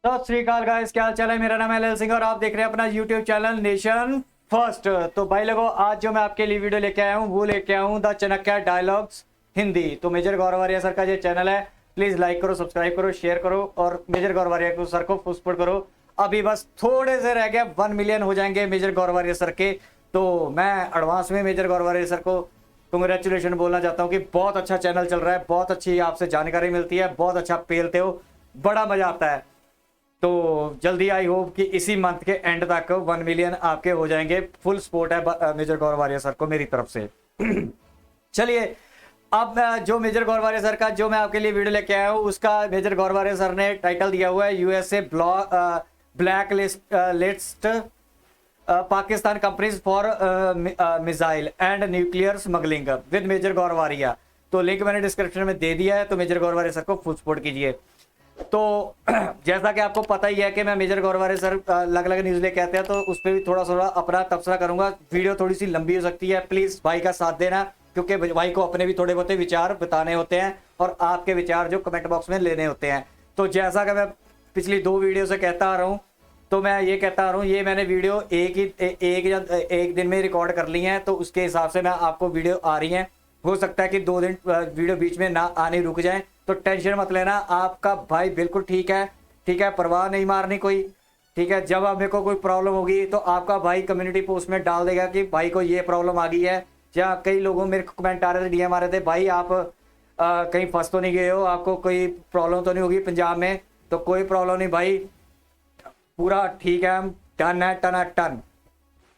सत श्री अकाल गाइस, क्या हाल चाल है। मेरा नाम है एल सिंह और आप देख रहे हैं अपना यूट्यूब चैनल नेशन फर्स्ट। तो भाई लोगों, आज जो मैं आपके लिए वीडियो लेके आया हूँ वो लेके आया हूँ द चाणक्य डायलॉग्स हिंदी। तो मेजर गौरवारिया सर का ये चैनल है, प्लीज लाइक करो, सब्सक्राइब करो, शेयर करो और मेजर गौरवारिया को सर को सपोर्ट करो। अभी बस थोड़े से रह गया, 1 मिलियन हो जाएंगे मेजर गौरवारिया सर के। तो मैं एडवांस में मेजर गौरवारिया सर को कंग्रेचुलेशन बोलना चाहता हूँ कि बहुत अच्छा चैनल चल रहा है, बहुत अच्छी आपसे जानकारी मिलती है, बहुत अच्छा पेलते हो, बड़ा मजा आता है। तो जल्दी आई होप कि इसी मंथ के एंड तक 1 मिलियन आपके हो जाएंगे। फुल सपोर्ट है मेजर गौरवारिया सर को मेरी तरफ से। चलिए, अब जो मेजर गौरवारिया सर का जो मैं आपके लिए वीडियो लेके आया हूँ उसका मेजर गौरवारिया सर ने टाइटल दिया हुआ है USA black list Pakistan companies for missile and nuclear smuggling with major गौरवारिया। तो लिंक मैंने डिस्क्रिप्शन में दे दिया है, तो मेजर गौरवारिया सर को फुल सपोर्ट कीजिए। तो जैसा कि आपको पता ही है कि मैं मेजर गौरवारिया सर अलग अलग न्यूज लेके आते हैं, तो उस पर भी थोड़ा थोड़ा अपना तबसरा करूंगा। वीडियो थोड़ी सी लंबी हो सकती है, प्लीज भाई का साथ देना, क्योंकि भाई को अपने भी थोड़े बहुत विचार बताने होते हैं और आपके विचार जो कमेंट बॉक्स में लेने होते हैं। तो जैसा कि मैं पिछली 2 वीडियो से कहता आ रहा हूँ, तो मैं ये कहता आ रहा हूँ, ये मैंने वीडियो एक दिन में रिकॉर्ड कर ली है, तो उसके हिसाब से मैं आपको वीडियो आ रही है। हो सकता है कि 2 दिन वीडियो बीच में ना आने रुक जाए, तो टेंशन मत लेना, आपका भाई बिल्कुल ठीक है। ठीक है, परवाह नहीं मारनी कोई। ठीक है, जब मेरे को कोई प्रॉब्लम होगी तो आपका भाई कम्युनिटी पोस्ट में डाल देगा कि भाई को ये प्रॉब्लम आ गई है। या कई लोगों मेरे को कमेंट आ रहे थे, डीएम आ रहे थे, भाई आप कहीं फंस तो नहीं गए हो, आपको कोई प्रॉब्लम तो नहीं होगी पंजाब में। तो कोई प्रॉब्लम नहीं भाई, पूरा ठीक है, हम टन है, टन है टन।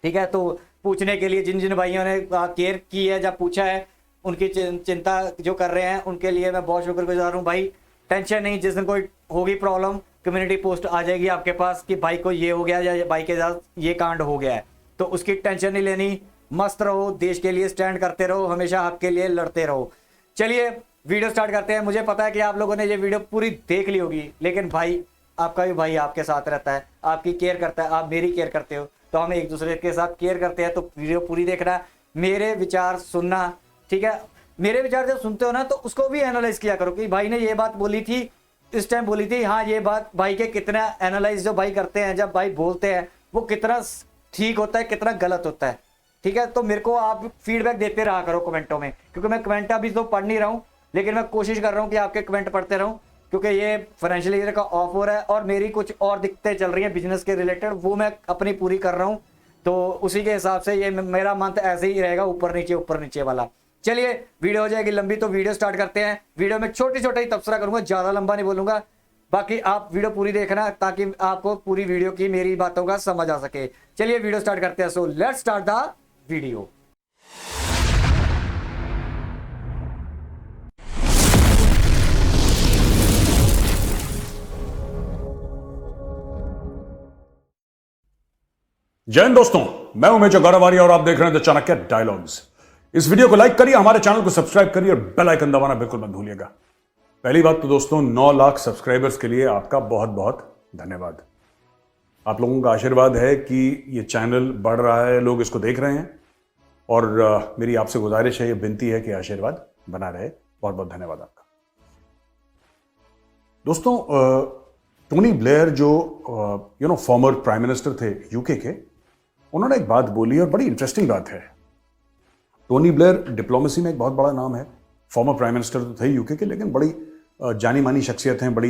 ठीक है, तो पूछने के लिए जिन जिन भाइयों ने केयर की है, जब पूछा है, उनकी चिंता जो कर रहे हैं उनके लिए मैं बहुत शुक्रगुजार हूँ भाई। टेंशन नहीं, जिस दिन कोई होगी प्रॉब्लम कम्युनिटी पोस्ट आ जाएगी आपके पास कि भाई को ये हो गया या भाई के साथ ये कांड हो गया है, तो उसकी टेंशन नहीं लेनी। मस्त रहो, देश के लिए स्टैंड करते रहो, हमेशा हक के लिए लड़ते रहो। चलिए वीडियो स्टार्ट करते हैं। मुझे पता है कि आप लोगों ने ये वीडियो पूरी देख ली होगी, लेकिन भाई आपका भी भाई आपके साथ रहता है, आपकी केयर करता है, आप मेरी केयर करते हो, तो हम एक दूसरे के साथ केयर करते हैं। तो वीडियो पूरी देखना, मेरे विचार सुनना। ठीक है, मेरे विचार जब सुनते हो ना तो उसको भी एनालाइज किया करो कि भाई ने ये बात बोली थी, इस टाइम बोली थी, हाँ ये बात भाई के कितना एनालाइज जो भाई करते हैं, जब भाई बोलते हैं वो कितना ठीक होता है, कितना गलत होता है। ठीक है, तो मेरे को आप फीडबैक देते रहा करो कमेंटों में, क्योंकि मैं कमेंट अभी तो पढ़ नहीं रहा हूँ, लेकिन मैं कोशिश कर रहा हूँ कि आपके कमेंट पढ़ते रहूँ, क्योंकि ये फाइनेंशियल ईयर का ऑफ हो रहा है और मेरी कुछ और दिक्कतें चल रही हैं बिजनेस के रिलेटेड, वो मैं अपनी पूरी कर रहा हूँ। तो उसी के हिसाब से ये मेरा मंथ ऐसे ही रहेगा, ऊपर नीचे वाला। चलिए, वीडियो हो जाएगी लंबी, तो वीडियो स्टार्ट करते हैं। वीडियो में छोटी छोटा ही तबसरा करूंगा, ज्यादा लंबा नहीं बोलूंगा। बाकी आप वीडियो पूरी देखना ताकि आपको पूरी वीडियो की मेरी बातों का समझ आ सके। चलिए वीडियो स्टार्ट करते हैं। So let's start the video. जय हिंद दोस्तों, मैं हूं मेजर गौरवारिया और आप देख रहे हैं द चाणक्य डायलॉग्स। इस वीडियो को लाइक करिए, हमारे चैनल को सब्सक्राइब करिए और बेल आइकन दबाना बिल्कुल मत भूलिएगा। पहली बात तो दोस्तों, 9 लाख सब्सक्राइबर्स के लिए आपका बहुत बहुत धन्यवाद। आप लोगों का आशीर्वाद है कि ये चैनल बढ़ रहा है, लोग इसको देख रहे हैं, और मेरी आपसे गुजारिश है, ये विनती है कि आशीर्वाद बना रहे। बहुत बहुत धन्यवाद आपका। दोस्तों, टोनी ब्लेयर जो फॉर्मर प्राइम मिनिस्टर थे यूके के, उन्होंने एक बात बोली और बड़ी इंटरेस्टिंग बात है। टोनी ब्लेयर डिप्लोमेसी में एक बहुत बड़ा नाम है, फॉर्मर प्राइम मिनिस्टर तो थे यूके के, लेकिन बड़ी जानी मानी शख्सियत हैं, बड़ी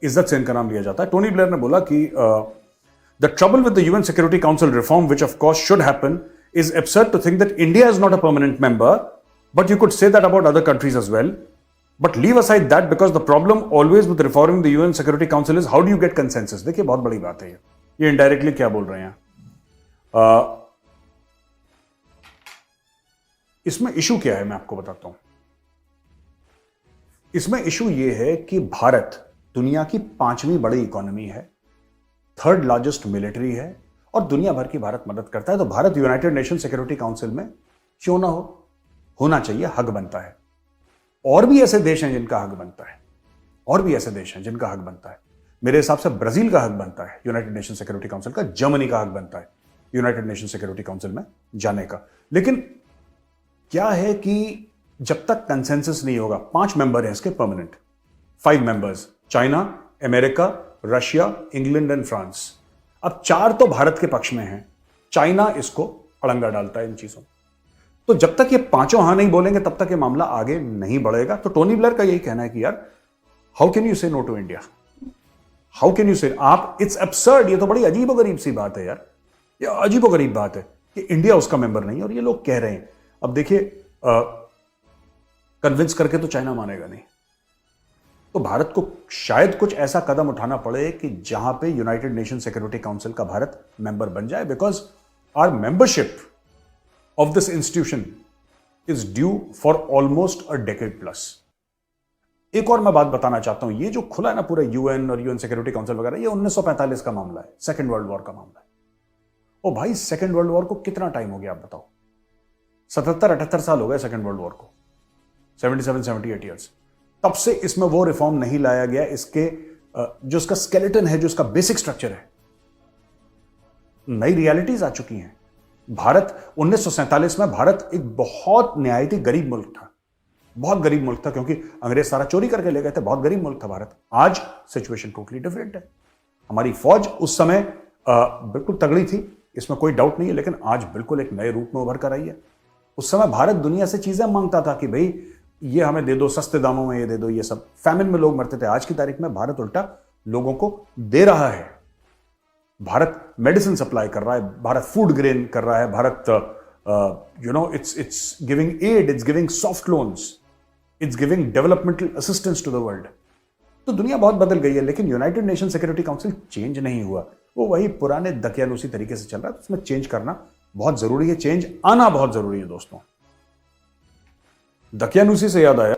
इज्जत से इनका नाम लिया जाता है। टोनी ब्लेयर ने बोला कि the trouble with the UN security council reform which of course should happen is absurd to think that India is not a permanent member, but you could say that about other countries as well, but leave aside that because the problem always with reforming the UN security council is how do you get consensus. देखिए, बहुत बड़ी बात है ये indirectly क्या बोल रहे हैं। इसमें इशू क्या है मैं आपको बताता हूं। इसमें इशू यह है कि भारत दुनिया की 5वीं बड़ी इकोनॉमी है, 3rd लार्जेस्ट मिलिट्री है, और दुनिया भर की भारत मदद करता है। तो Bharat United Nation security council में क्यों ना होना चाहिए, हक बनता है। और भी ऐसे देश हैं जिनका हक बनता है, और भी ऐसे देश हैं जिनका हक बनता है। मेरे हिसाब से ब्राजील का हक बनता है यूनाइटेड नेशन सिक्योरिटी काउंसिल का, जर्मनी का हक बनता है यूनाइटेड नेशन सिक्योरिटी काउंसिल में जाने का। लेकिन क्या है कि जब तक कंसेंसस नहीं होगा, 5 मेंबर हैं इसके permanent, 5 members, China, America, Russia, England and France. अब 4 तो भारत के पक्ष में हैं, चाइना इसको अड़ंगा डालता है इन चीजों। तो जब तक ये पांचों हां नहीं बोलेंगे तब तक ये मामला आगे नहीं बढ़ेगा। तो टोनी ब्लेयर का यही कहना है कि यार how can you say no to India, how can you say, आप, इट्स एब्सर्ड, ये तो बड़ी अजीबोगरीब सी बात है यार, ये अजीबोगरीब बात है कि इंडिया उसका मेंबर नहीं और ये लोग कह रहे हैं। अब देखिए कन्विंस करके तो चाइना मानेगा नहीं, तो भारत को शायद कुछ ऐसा कदम उठाना पड़े कि जहां पे यूनाइटेड नेशन सिक्योरिटी काउंसिल का भारत मेंबर बन जाए, because our membership of this institution is due for almost a decade plus. एक और मैं बात बताना चाहता हूं, ये जो खुला है ना पूरा यूएन और यूएन सिक्योरिटी काउंसिल वगैरह, ये 1945 का मामला है, सेकेंड वर्ल्ड वॉर का मामला है। ओ भाई, सेकेंड वर्ल्ड वॉर को कितना टाइम हो गया आप बताओ? 77-78 साल हो गए सेकेंड वर्ल्ड वॉर को, 77-78 ईयर्स। तब से इसमें वो रिफॉर्म नहीं लाया गया, इसके जो इसका स्केलेटन है, जो इसका बेसिक स्ट्रक्चर है, नई रियलिटीज आ चुकी हैं। भारत 1947 में भारत एक बहुत निहायती गरीब मुल्क था, बहुत गरीब मुल्क था, क्योंकि अंग्रेज सारा चोरी करके ले गए थे, बहुत गरीब मुल्क था भारत। आज सिचुएशन टोटली डिफरेंट है। हमारी फौज उस समय बिल्कुल तगड़ी थी, इसमें कोई डाउट नहीं है, लेकिन आज बिल्कुल एक नए रूप में उभर कर आई है। उस समय भारत दुनिया से चीजें मांगता था कि भाई ये हमें दे दो, सस्ते दामों में ये दे दो, ये सब। फैमिन में लोग मरते थे, आज की तारीख में भारत उल्टा लोगों को दे रहा है। भारत मेडिसिन सप्लाई कर रहा है, भारत फूड ग्रेन कर रहा है, Bharat it's giving aid, it's giving soft loans, it's giving developmental assistance to the world. तो दुनिया बहुत बदल गई है, लेकिन United Nation security council change नहीं हुआ, वो वही पुराने दकियानूसी तरीके से चल रहा है। तो उसमें चेंज करना बहुत जरूरी है, चेंज आना बहुत जरूरी है दोस्तों। दकियानूसी से याद आया,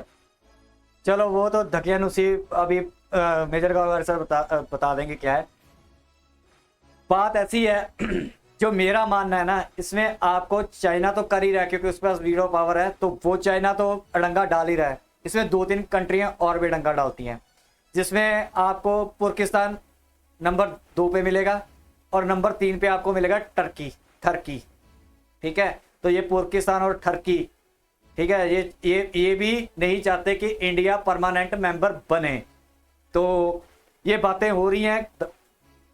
चलो वो तो दकियानूसी अभी मेजर गौरव सर बता देंगे क्या है। बात ऐसी है जो मेरा मानना है ना, इसमें आपको चाइना तो कर ही रहा है क्योंकि उसके पास वीटो पावर है, तो वो चाइना तो अड़ंगा डाल ही रहा है। इसमें 2-3 कंट्रियां और भी अड़ंगा डालती हैं, जिसमें आपको तुर्किस्तान नंबर 2 पे मिलेगा और नंबर 3 पे आपको मिलेगा टर्की। ठीक है, तो ये तुर्किस्तान और टर्की, ठीक है, ये भी नहीं चाहते कि इंडिया परमानेंट मेंबर बने। तो ये बातें हो रही हैं,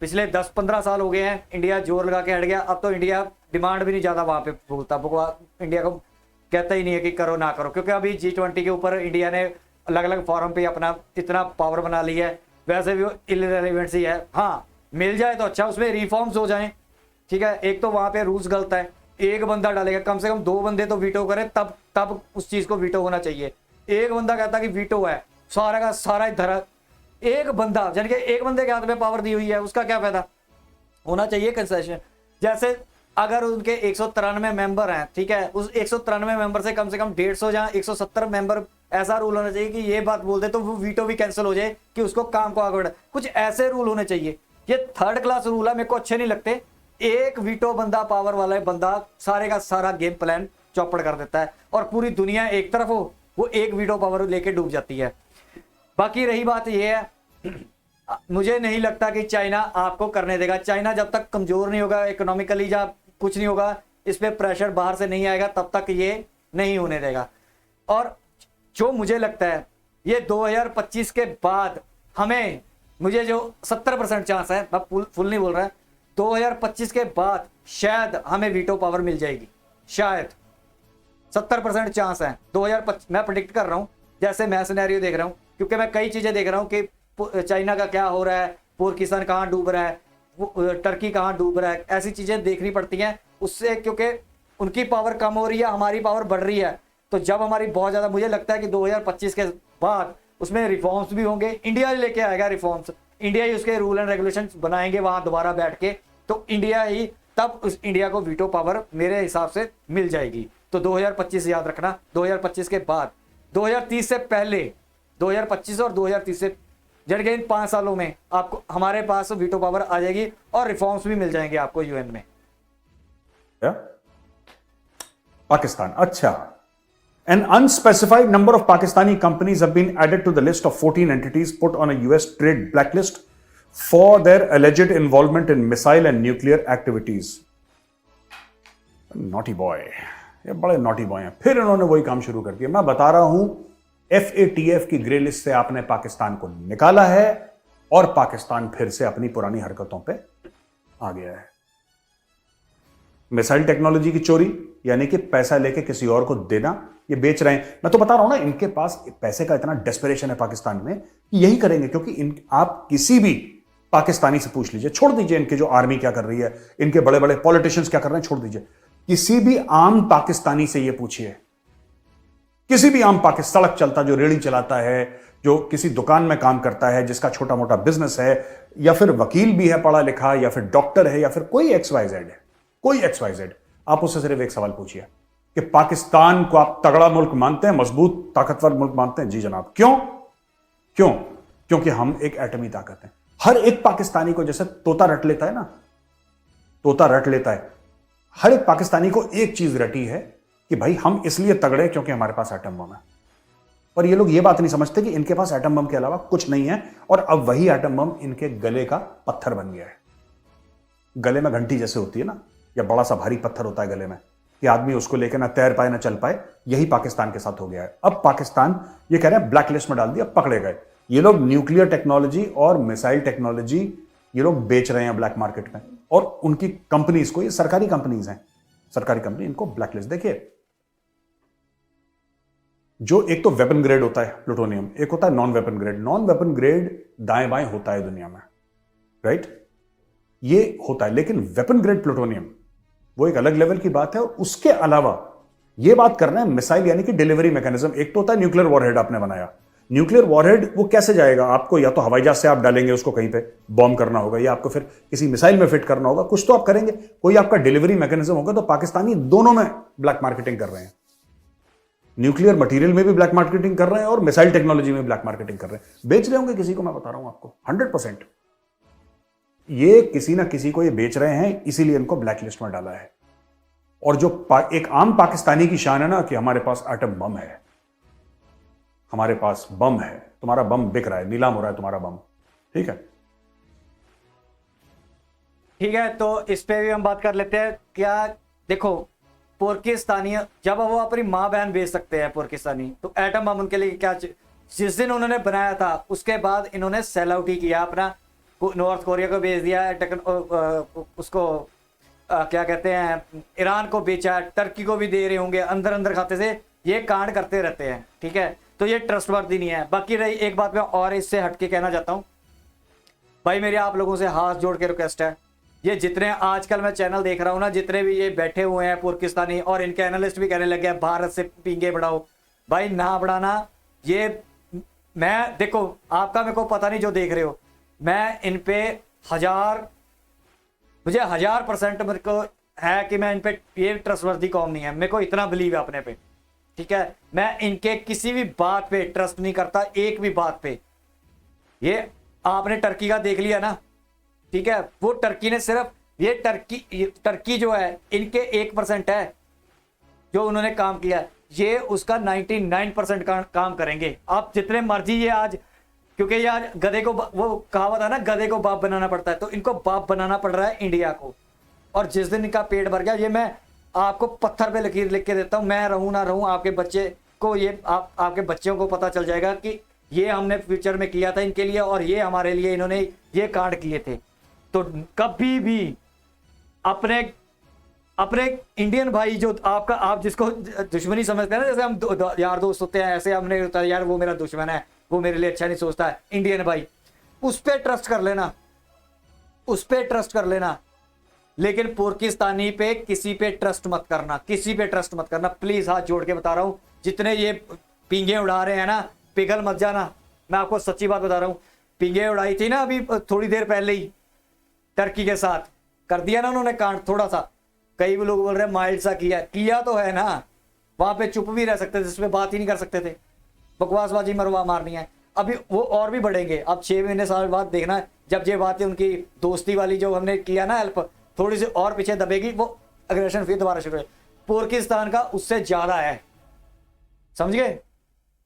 पिछले 10-15 साल हो गए हैं, इंडिया जोर लगा के हट गया। अब तो इंडिया डिमांड भी नहीं ज़्यादा वहाँ पे बोलता, इंडिया को कहता ही नहीं है कि करो ना करो, क्योंकि अभी G20 के ऊपर इंडिया ने अलग अलग फॉरम पे अपना इतना पावर बना लिया है, वैसे भी इररिलेवेंट सी है। हाँ, मिल जाए तो अच्छा, उसमें रिफॉर्म्स हो जाएं। ठीक है, एक तो वहाँ पे रूल्स गलत है, एक बंदा डालेगा, कम से कम 2 बंदे तो वीटो करें, तब उस चीज़ को वीटो होना चाहिए। एक बंदा कहता कि वीटो है, सारा का सारा धरा, एक बंदा, यानी कि एक बंदे के हाथ में पावर दी हुई है, उसका क्या फायदा? होना चाहिए कंसेशन। जैसे अगर उनके 193 मेंबर हैं, ठीक है, उस 193 मेंबर से कम 150 या 170 मेंबर, ऐसा रूल होना चाहिए कि ये बात बोल दे तो वो वीटो भी कैंसिल हो जाए, कि उसको काम को आगे बढ़ा। कुछ ऐसे रूल होने चाहिए। ये थर्ड क्लास रूल है, मेरे को अच्छे नहीं लगते। एक वीटो बंदा, पावर वाला बंदा, सारे का सारा गेम प्लान चौपड़ कर देता है, और पूरी दुनिया एक तरफ हो, वो एक वीटो पावर लेके डूब जाती है। बाकी रही बात ये है, मुझे नहीं लगता कि चाइना आपको करने देगा। चाइना जब तक कमजोर नहीं होगा इकोनॉमिकली, या कुछ नहीं होगा, इस पे प्रेशर बाहर से नहीं आएगा, तब तक ये नहीं होने देगा। और जो मुझे लगता है, ये 2025 के बाद हमें, मुझे जो 70% चांस है, मैं फुल नहीं बोल रहा, 2025 के बाद शायद हमें वीटो पावर मिल जाएगी, शायद 70% चांस है। 2025 मैं प्रेडिक्ट कर रहा हूँ, जैसे मैं सिनेरियो देख रहा हूँ, क्योंकि मैं कई चीजें देख रहा हूँ कि चाइना का क्या हो रहा है, तुर्किस्तान कहाँ डूब रहा है, टर्की कहाँ डूब रहा है, ऐसी चीजें देखनी पड़ती हैं उससे, क्योंकि उनकी पावर कम हो रही है, हमारी पावर बढ़ रही है। तो जब हमारी बहुत ज्यादा, मुझे लगता है कि 2025 के बाद उसमें रिफॉर्म्स भी होंगे, इंडिया लेके आएगा रिफॉर्म्स, इंडिया ही उसके रूल एंड रेगुलेशंस बनाएंगे वहां दोबारा बैठ के, तो इंडिया ही, तब उस इंडिया को वीटो पावर मेरे हिसाब से मिल जाएगी। तो 2025 याद रखना, 2025 के बाद, 2030 से पहले, 2025 और 2030 से, जड़के इन 5 सालों में आपको हमारे पास वीटो पावर आ जाएगी और रिफॉर्म्स भी मिल जाएंगे आपको यूएन में। पाकिस्तान, अच्छा, an unspecified number of Pakistani companies have been added to the list of 14 entities put on a US trade blacklist for their alleged involvement in missile and nuclear activities. Naughty boy, ये बड़े naughty boy हैं। फिर इन्होंने वही काम शुरू कर दिया। मैं बता रहा हूं, FATF की ग्रे लिस्ट से आपने पाकिस्तान को निकाला है, और पाकिस्तान फिर से अपनी पुरानी हरकतों पे आ गया है। मिसाइल टेक्नोलॉजी की चोरी, यानी कि पैसा लेके किसी और को देना, ये बेच रहे हैं। मैं तो बता रहा हूं ना, इनके पास पैसे का इतना डेस्परेशन है पाकिस्तान में कि यही करेंगे, क्योंकि आप किसी भी पाकिस्तानी से पूछ लीजिए, छोड़ दीजिए इनके जो आर्मी क्या कर रही है, इनके बड़े बड़े पॉलिटिशियंस क्या कर रहे हैं, छोड़ दीजिए, किसी भी आम पाकिस्तानी से ये पूछिए, किसी भी आम पाकिस्तान सड़क चलता जो रेड़ी चलाता है, जो किसी दुकान में काम करता है, जिसका छोटा मोटा बिजनेस है, या फिर वकील भी है पढ़ा लिखा, या फिर डॉक्टर है, या फिर कोई XYZ है, कोई XYZ, आप उससे सिर्फ एक सवाल पूछिए कि पाकिस्तान को आप तगड़ा मुल्क मानते हैं, मजबूत ताकतवर मुल्क मानते हैं? जी जनाब। क्यों? क्यों? क्योंकि हम एक एटमी ताकत हैं। हर एक पाकिस्तानी को जैसे तोता रट लेता है ना, तोता रट लेता है, हर एक पाकिस्तानी को एक चीज रटी है कि भाई हम इसलिए तगड़े क्योंकि हमारे पास एटम बम है। और ये लोग ये बात नहीं समझते कि इनके पास एटम बम के अलावा कुछ नहीं है, और अब वही एटम बम इनके गले का पत्थर बन गया है। गले में घंटी जैसे होती है ना, या बड़ा सा भारी पत्थर होता है गले में, कि आदमी उसको लेकर ना तैर पाए ना चल पाए, यही पाकिस्तान के साथ हो गया है। अब पाकिस्तान ये कह रहे हैं ब्लैक लिस्ट में डाल दिया, पकड़े गए। ये लोग न्यूक्लियर टेक्नोलॉजी और मिसाइल टेक्नोलॉजी ये लोग बेच रहे हैं ब्लैक मार्केट में, और उनकी कंपनीज को, ये सरकारी कंपनीज हैं, सरकारी कंपनी, इनको ब्लैक लिस्ट। देखिए, जो एक तो वेपन ग्रेड होता है प्लूटोनियम, एक होता है non weapon grade. Non weapon grade दाएं बाएं होता है दुनिया में, राइट, ये होता है, लेकिन वेपन ग्रेड प्लूटोनियम वो एक अलग लेवल की बात है। और उसके अलावा ये बात कर रहे हैं मिसाइल, यानी कि डिलीवरी मैकेनिज्म। एक तो होता है न्यूक्लियर वॉरहेड, आपने बनाया न्यूक्लियर वॉरहेड, वो कैसे जाएगा? आपको या तो हवाई जहाज से आप डालेंगे उसको, कहीं पे बॉम्ब करना होगा, या आपको फिर किसी मिसाइल में फिट करना होगा, कुछ तो आप करेंगे, कोई आपका डिलीवरी मैकेनिज्म होगा। तो पाकिस्तानी दोनों में ब्लैक मार्केटिंग कर रहे हैं, न्यूक्लियर मटेरियल में भी ब्लैक मार्केटिंग कर रहे हैं और मिसाइल टेक्नोलॉजी में ब्लैक मार्केटिंग कर रहे हैं। बेच रहे होंगे किसी को, मैं बता रहा हूं आपको 100%। ये किसी ना किसी को ये बेच रहे हैं, इसीलिए इनको ब्लैक लिस्ट में डाला है। और जो एक आम पाकिस्तानी की शान है ना कि हमारे पास एटम बम है, हमारे पास बम है, तुम्हारा बम बिक रहा है, नीलाम हो रहा है तुम्हारा बम, ठीक है। ठीक है, तो इस पे भी हम बात कर लेते हैं। क्या देखो, पाकिस्तानी जब वो अपनी माँ बहन बेच सकते हैं पाकिस्तानी, तो एटम बम उनके लिए क्या? जिस दिन उन्होंने बनाया था उसके बाद इन्होंने सेल आउट ही किया, अपना नॉर्थ कोरिया को बेच दिया, उसको क्या कहते हैं, ईरान को बेचा, टर्की को भी दे रहे होंगे, अंदर अंदर खाते से ये कांड करते रहते हैं, ठीक है। तो ये ट्रस्टवर्दी नहीं है। बाकी रही एक बात मैं और इससे हटके कहना चाहता हूं, भाई मेरी आप लोगों से हाथ जोड़ के रिक्वेस्ट है, ये जितने आजकल मैं चैनल देख रहा हूं ना, जितने भी ये बैठे हुए हैं पाकिस्तानी, और इनके एनालिस्ट भी कहने लगे हैं भारत से पींगे बढ़ाओ, भाई ना बढ़ाना। ये मैं देखो, आपका मेरे को पता नहीं जो देख रहे हो, मैं इन पे मुझे 1000% मेरे को है कि मैं इन पे, ये ट्रस्टवर्दी कौम नहीं है, मेरे को इतना बिलीव है अपने पे, ठीक है। मैं इनके किसी भी बात पे ट्रस्ट नहीं करता, एक भी बात पे। ये आपने टर्की का देख लिया ना, ठीक है, वो टर्की ने सिर्फ ये टर्की जो है इनके 1% है जो उन्होंने काम किया, ये उसका 99% काम करेंगे। आप जितने मर्जी ये आज, क्योंकि ये आज गधे को, वो कहावत है ना, गधे को बाप बनाना पड़ता है, तो इनको बाप बनाना पड़ रहा है इंडिया को। और जिस दिन इनका पेट भर गया, ये मैं आपको पत्थर पे लकीर लिख के देता हूं, मैं रहूं ना रहूं, आपके बच्चे को ये आपके बच्चों को पता चल जाएगा कि ये हमने फ्यूचर में किया था इनके लिए, और ये हमारे लिए इन्होंने ये कांड किए थे। तो कभी भी अपने इंडियन भाई जो आप जिसको दुश्मनी समझते हैं ना, जैसे हम यार दोस्त होते हैं, ऐसे हमने होता है यार वो मेरा दुश्मन है, वो मेरे लिए अच्छा नहीं सोचता है, इंडियन भाई, उस पर ट्रस्ट कर लेना, उस पर ट्रस्ट कर लेना। लेकिन पाकिस्तानी पे किसी पे ट्रस्ट मत करना, किसी पे ट्रस्ट मत करना, प्लीज, हाथ जोड़ के बता रहा हूं। जितने ये पिंगे उड़ा रहे हैं ना, पिघल मत जाना, मैं आपको सच्ची बात बता रहा हूं। पिंगे उड़ाई थी ना अभी थोड़ी देर पहले ही टर्की के साथ, कर दिया ना उन्होंने कांड थोड़ा सा। कई लोग बोल रहे हैं माइल्ड सा किया तो है ना, वहां पे चुप भी रह सकते थे, जिसमें बात ही नहीं कर सकते थे, बकवासबाजी मरवा मारनी है। अभी वो और भी बढ़ेंगे, अब 6 महीने साल बाद देखना, जब ये बात है उनकी दोस्ती वाली जो हमने किया ना हेल्प, थोड़ी सी और पीछे दबेगी, वो अग्रेशन फिर दोबारा शुरू है। पाकिस्तान का उससे ज्यादा है, समझ गए?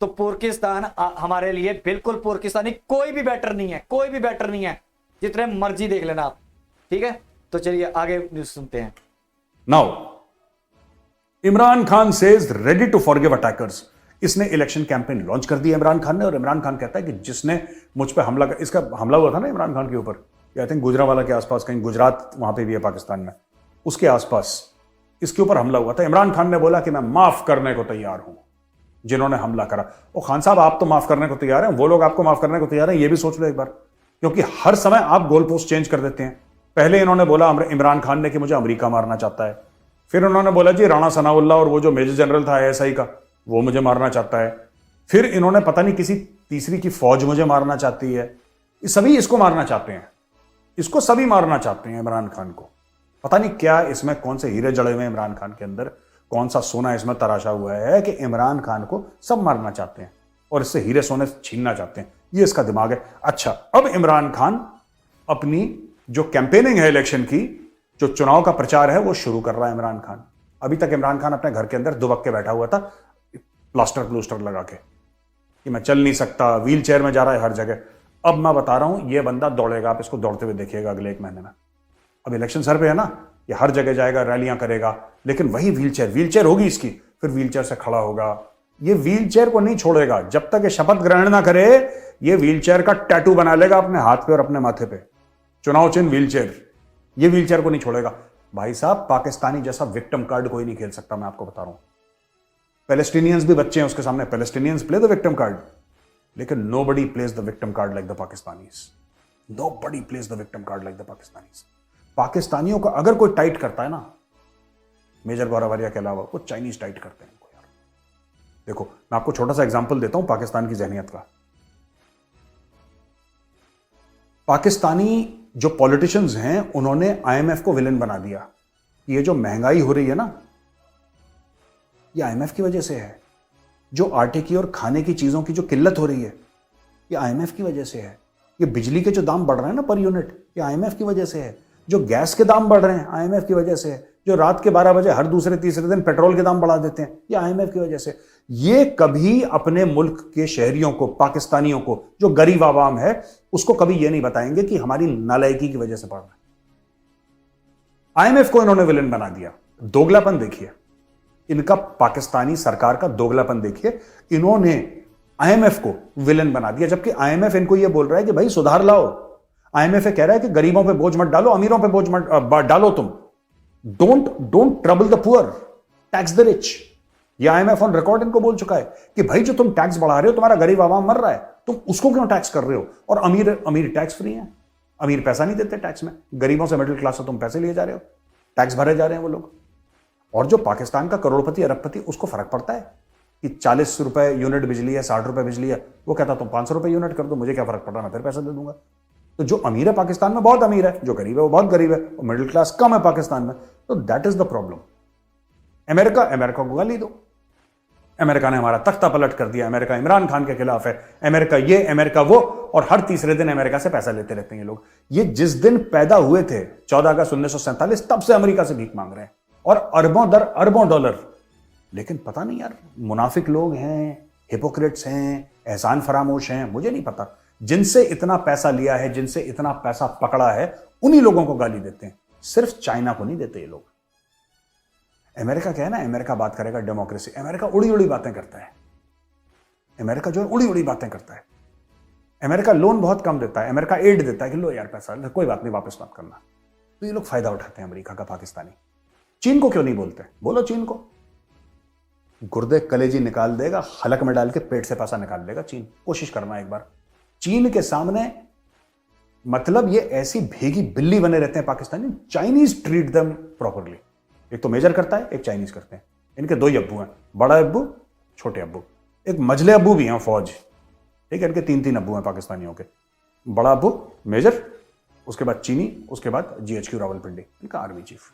तो पाकिस्तान हमारे लिए बिल्कुल, पाकिस्तानी कोई भी बेटर नहीं है, कोई भी बेटर नहीं है, जितने मर्जी देख लेना आप, ठीक है। तो चलिए आगे न्यूज सुनते हैं। Now Imran Khan says ready to forgive attackers. इसने इलेक्शन कैंपेन लॉन्च कर दिया इमरान खान ने, और इमरान खान कहता है कि जिसने मुझ पे हमला कर, इसका हमला हुआ था ना इमरान खान के ऊपर, आई थिंक गुजरांवाला के आसपास, कहीं गुजरात वहां पे भी है पाकिस्तान में, उसके आसपास इसके ऊपर हमला हुआ था। इमरान खान ने बोला कि मैं माफ करने को तैयार हूं जिन्होंने हमला करा। ओ खान साहब, आप तो माफ करने को तैयार हैं, वो लोग आपको माफ करने को तैयार हैं, ये भी सोच लो एक बार, क्योंकि हर समय आप गोल पोस्ट चेंज कर देते हैं। पहले इन्होंने बोला इमरान खान ने कि मुझे अमेरिका मारना चाहता है, फिर उन्होंने बोला जी राणा सनाउल्लाह और वो जो मेजर जनरल था आईएसआई का, वो मुझे मारना चाहता है, फिर इन्होंने पता नहीं किसी तीसरी की फौज मुझे मारना चाहती है। सभी इसको मारना चाहते हैं, इसको सभी मारना चाहते हैं इमरान खान को। पता नहीं क्या इसमें कौन से हीरे जड़े हुए हैं इमरान खान के अंदर, कौन सा सोना इसमें तराशा हुआ है कि इमरान खान को सब मारना चाहते हैं और इससे हीरे सोने छीनना चाहते हैं। ये इसका दिमाग है। अच्छा, अब इमरान खान अपनी जो कैंपेनिंग है इलेक्शन की, जो चुनाव का प्रचार है, वो शुरू कर रहा है इमरान खान। अभी तक इमरान खान अपने घर के अंदर दुबक के बैठा हुआ था, प्लास्टर लगा के कि मैं चल नहीं सकता, व्हील चेयर में जा रहा है हर जगह। अब मैं बता रहा हूं, ये बंदा दौड़ेगा, आप इसको दौड़ते हुए देखिएगा अगले 1 महीने में। अब इलेक्शन सर पे है ना, ये हर जगह जाएगा, रैलियां करेगा, लेकिन वही व्हीलचेयर होगी इसकी, फिर व्हीलचेयर से खड़ा होगा। ये व्हीलचेयर को नहीं छोड़ेगा जब तक ये शपथ ग्रहण ना करे। ये व्हीलचेयर का टैटू बना लेगा अपने हाथ पे और अपने माथे पे, चुनाव चिन्ह व्हीलचेयर। ये व्हीलचेयर को नहीं छोड़ेगा भाई साहब। पाकिस्तानी जैसा विक्टिम कार्ड कोई नहीं खेल सकता, मैं आपको बता रहा हूं। पैलेस्टीनियंस भी बच्चे हैं उसके सामने, Palestinians play the victim card, लेकिन nobody plays the victim card like the Pakistanis. Nobody plays the victim card like the Pakistanis. पाकिस्तानियों का अगर कोई टाइट करता है ना, मेजर गौरवरिया के अलावा, वो चाइनीज टाइट करते हैं इनको यार। देखो, मैं आपको छोटा सा एग्जांपल देता हूं पाकिस्तान की जहनियत का। पाकिस्तानी जो पॉलिटिशियंस हैं, उन्होंने आईएमएफ को विलेन बना दिया। ये जो महंगाई हो रही है ना, ये आईएमएफ की वजह से है। जो आटे की और खाने की चीजों की जो किल्लत हो रही है, ये आईएमएफ की वजह से है। ये बिजली के जो दाम बढ़ रहे हैं ना पर यूनिट, ये आईएमएफ की वजह से है। जो गैस के दाम बढ़ रहे हैं, आईएमएफ की वजह से है। जो रात के 12 बजे हर दूसरे तीसरे दिन पेट्रोल के दाम बढ़ा देते हैं, ये आईएमएफ की वजह से। ये कभी अपने मुल्क के शहरियों को, पाकिस्तानियों को, जो गरीब आवाम है, उसको कभी ये नहीं बताएंगे कि हमारी नालायकी की वजह से बढ़ रहा है। आईएमएफ को इन्होंने विलेन बना दिया। दोगलापन देखिए इनका, पाकिस्तानी सरकार का दोगलापन देखिए। इन्होंने आईएमएफ को विलेन बना दिया, जबकि आईएमएफ इनको यह बोल रहा है कि भाई सुधार लाओ। आईएमएफ कह रहा है कि गरीबों पे बोझ मत डालो, अमीरों पे बोझ मत डालो तुम। Don't trouble the poor, tax the rich. ये आईएमएफ ऑन रिकॉर्ड इनको बोल चुका है कि भाई जो तुम टैक्स बढ़ा रहे हो, तुम्हारा गरीब आवाम मर रहा है, तुम उसको क्यों टैक्स कर रहे हो? और अमीर टैक्स फ्री है, अमीर पैसा नहीं देते टैक्स में। गरीबों से, मिडिल क्लास से तुम पैसे लिए जा रहे हो, टैक्स भरे जा रहे हैं वो लोग। और जो पाकिस्तान का करोड़पति अरबपति, उसको फर्क पड़ता है कि 40 रुपए यूनिट बिजली है, 60 रुपए बिजली है। वो कहता तुम 500 रुपए यूनिट कर दो, मुझे क्या फर्क पड़ रहा, मैं फिर पैसा दे दूंगा। तो जो अमीर है पाकिस्तान में बहुत अमीर है, जो गरीब है वो बहुत गरीब है, और मिडिल क्लास कम है पाकिस्तान में। तो that is the problem. America को गाली दो। अमेरिका ने हमारा तख्ता पलट कर दिया, अमेरिका इमरान खान के खिलाफ है, अमेरिका ये अमेरिका वो, और हर तीसरे दिन अमेरिका से पैसा लेते रहते हैं ये लोग। ये जिस दिन पैदा हुए थे 14 अगस्त 1947, तब से अमेरिका से भीख मांग रहे हैं, और अरबों डॉलर। लेकिन पता नहीं यार, मुनाफिक लोग हैं, हिपोक्रेट्स हैं, एहसान फरामोश हैं, मुझे नहीं पता। जिनसे इतना पैसा लिया है, जिनसे इतना पैसा पकड़ा है, उन्हीं लोगों को गाली देते हैं। सिर्फ चाइना को नहीं देते ये लोग। अमेरिका क्या है ना, अमेरिका बात करेगा डेमोक्रेसी, अमेरिका उड़ी उड़ी बातें करता है। अमेरिका जो है उड़ी उड़ी बातें करता है। अमेरिका लोन बहुत कम देता है, अमेरिका एड देता है कि लो यार पैसा, कोई बात नहीं, वापस मत करना। तो ये लोग फायदा उठाते हैं अमेरिका का, पाकिस्तानी। चीन को क्यों नहीं बोलते? बोलो चीन को। गुर्दे कलेजी निकाल देगा, हलक में डाल के पेट से पैसा निकाल देगा चीन। कोशिश करना एक बार। चीन के सामने मतलब ये ऐसी भेगी बिल्ली बने रहते हैं Pakistani. Chinese treat them properly. एक तो मेजर करता है, एक चाइनीज करते हैं। इनके 2 ही अब्बू हैं, बड़ा अब्बू, छोटे अब्बू। एक मजले अब्बू भी हैं फौज, ठीक है। इनके 3 अब्बू हैं पाकिस्तानियों के। बड़ा अब्बू मेजर, उसके बाद चीनी, उसके बाद GHQ रावलपिंडी, इनका आर्मी चीफ।